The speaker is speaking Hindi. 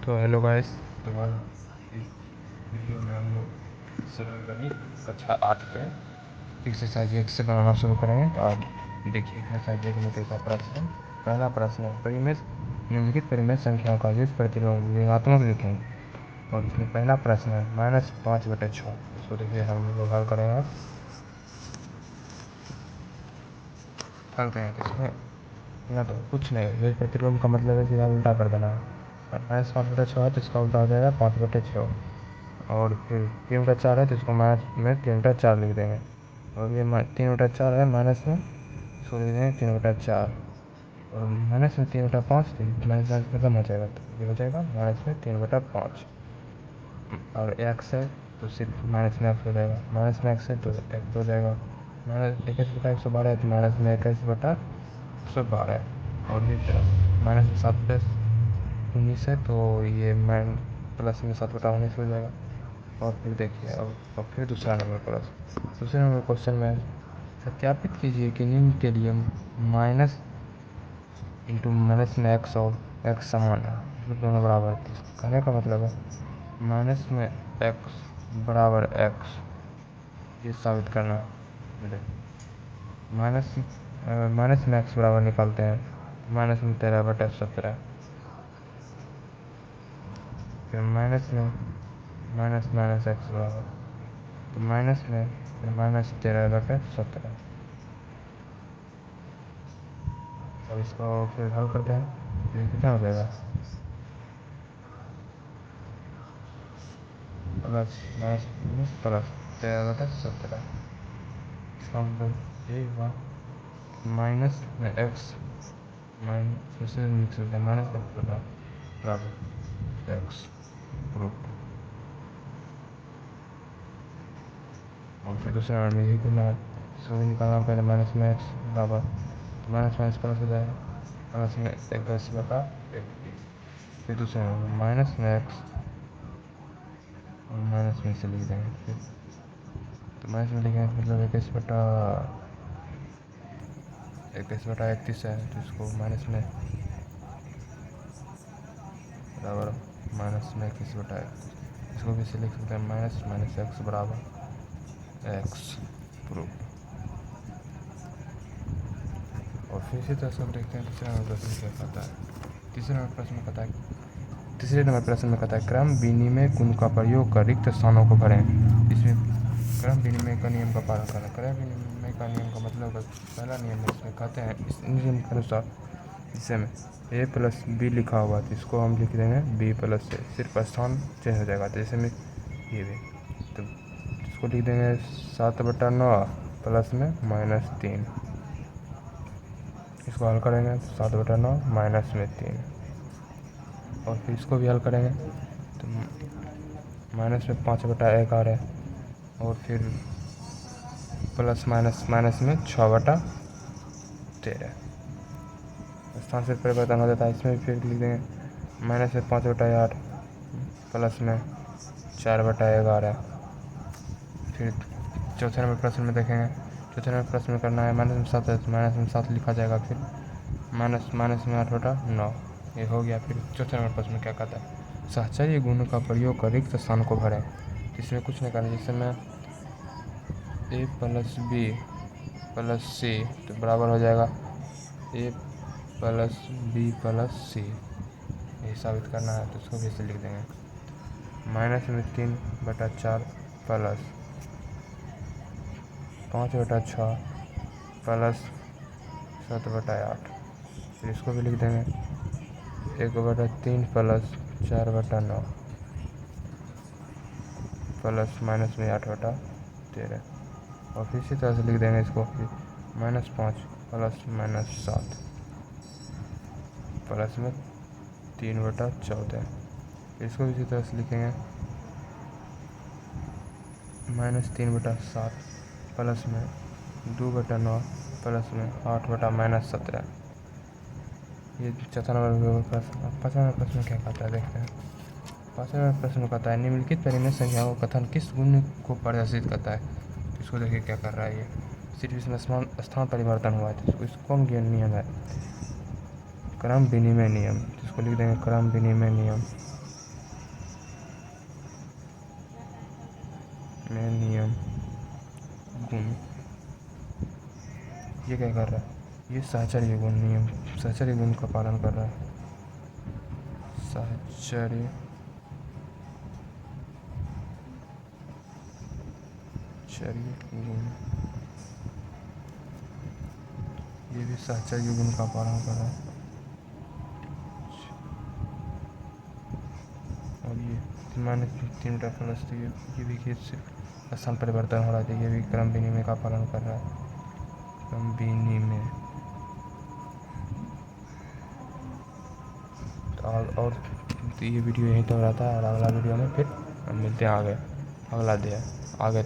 तो हेलो गाइस, तो इस वीडियो में हम लोग सरल गणित कक्षा 8 पे एक्सरसाइज 1 से बनाना शुरू करेंगे। और देखिए एक्सरसाइज 1 में कैसा प्रश्न है। पहला प्रश्न है, परिमेय निम्नलिखित परिमेय संख्याओं का युक्त प्रतिलोम ऋणात्मक लिखें। और इसमें पहला प्रश्न है -5/6। इसको देखिए हम लोग हल करेंगे। तो इसमें ना तो कुछ नहीं, युक्त प्रतिलोम का मतलब है सीधा उल्टा कर देना है। -5/6 है तो इसका उल्टा हो जाएगा 5/6। और फिर 3/4 है तो इसको माइनस में 3/4 लिख देंगे। और ये 3/4 है माइनस में, इसको लिख देंगे 3/4। और माइनस में 3/5 माइनस खत्म हो जाएगा तो ये हो जाएगा माइनस में 3/5। और एक्स है तो सिर्फ माइनस में एक्स हो जाएगा, माइनस में एक्स है तो एक्स हो जाएगा। -21/112 है तो माइनस में 21/112। और ये माइनस में 7/19 है तो ये प्लस में 7/19 हो जाएगा। और फिर देखिए अब फिर दूसरा नंबर क्वेश्चन में सत्यापित कीजिए कि निम्न के लिए माइनस इंटू माइनस में एक्स और एक्स समान है, दोनों बराबर है। कहने का मतलब है माइनस में एक्स बराबर एक्स, ये साबित करना है। माइनस में एक्स बराबर निकालते हैं, माइनस में 13/17। फिर माइनस में माइनस एक्स बराबर, तो माइनस में -13/17। अब इसको फिर हल करते हैं, ये कितना हो जाएगा +13/17। इसका मतलब यही हुआ माइनस में एक्स माइनस बराबर एक्स प्रूफ। और फिर दूसरे नंबर में यही करना है, इसको भी निकालना पहले माइनस में एक्स बराबर, माइनस माइनस प्लस हो जाएगा, माइनस में 21/21। फिर दूसरे नंबर में माइनस में एक्स और माइनस में से लिख देंगे। फिर तो माइनस में लिखेंगे मतलब 21/31 है तो इसको माइनस में बराबर माइनस में 21/31। इसको भी से लिख सकते हैं माइनस एक्स बराबर एक्स प्रूफ। और फिर इसी तरह से हम देखते हैं तीसरे नंबर प्रश्न क्या कहता है। तीसरे नंबर प्रश्न में कहता है क्रम विनिमय गुण का प्रयोग कर रिक्त स्थानों को भरें। इसमें क्रम विनिमय का नियम का पालन करना। क्रम विनिमय का नियम का मतलब पहला नियम इसमें कहते हैं इस नियम के अनुसार जिसे में a + b लिखा हुआ है तो इसको हम लिख देंगे b + a, सिर्फ स्थान चेंज हो जाएगा। जैसे में ये भी तो इसको लिख देंगे 7/9 प्लस में -3। इसको हल करेंगे 7/9 माइनस में 3। और फिर इसको भी हल करेंगे तो माइनस में 5/11 है। और फिर प्लस माइनस में 6/13। स्थान से परिवर्तन हो जाता है। इसमें फिर लिख देंगे माइनस में 5/8 प्लस में 4/11। फिर चौथे नंबर प्रश्न में देखेंगे, चौथे नंबर प्रश्न में करना है माइनस में 7 है तो माइनस में 7 लिखा जाएगा। फिर माइनस में 8/9 ये हो गया। फिर चौथे नंबर प्रश्न में क्या कहता है सहचर्य गुण का प्रयोग कर रिक्त स्थान को भरें। इसमें कुछ नहीं करना, जैसे मैं a + b + c तो बराबर हो जाएगा a + b + c, ये साबित करना है तो इसको भी ऐसे लिख देंगे माइनस में 3/4 प्लस 5/6 प्लस 7/8। फिर इसको भी लिख देंगे 1/3 प्लस 4/9 प्लस माइनस में 8/13। और फिर इसी तरह से लिख देंगे इसको -5 प्लस -7 प्लस में 3/14। इसको इसी तरह से लिखेंगे -3/7 प्लस में 2/9 प्लस में 8/-17। ये चौथा नंबर प्रश्न। पाँचवा नंबर प्रश्न क्या कहता है देखते हैं। पाँचवा नंबर प्रश्न कहता है निम्नलिखित परिमेय संख्याओं का कथन किस गुण को प्रदर्शित करता है। इसको देखिए क्या कर रहा है ये, सिर्फ इसमें स्थान परिवर्तन हुआ है तो इसको कौन नियम है क्रम विनिमय नियम। इसको लिख देंगे क्रम विनिमय नियम। नियम गुण। ये क्या कर रहा है? ये साहचर्य गुण नियम साहचर्य गुण का पालन कर रहा है। साहचर्य गुण, ये भी साहचर्य गुण का पालन कर रहा है। और ये माने 3 मीटर प्लस, तो ये भी कि स्थान परिवर्तन हो रहा है, ये भी क्रम विनिमय का पालन कर रहा है। क्रम विनिमय। और तो ये वीडियो यहीं तक रहता है, और अगला वीडियो में फिर मिलते हैं आगे, अगला अध्याय आगे।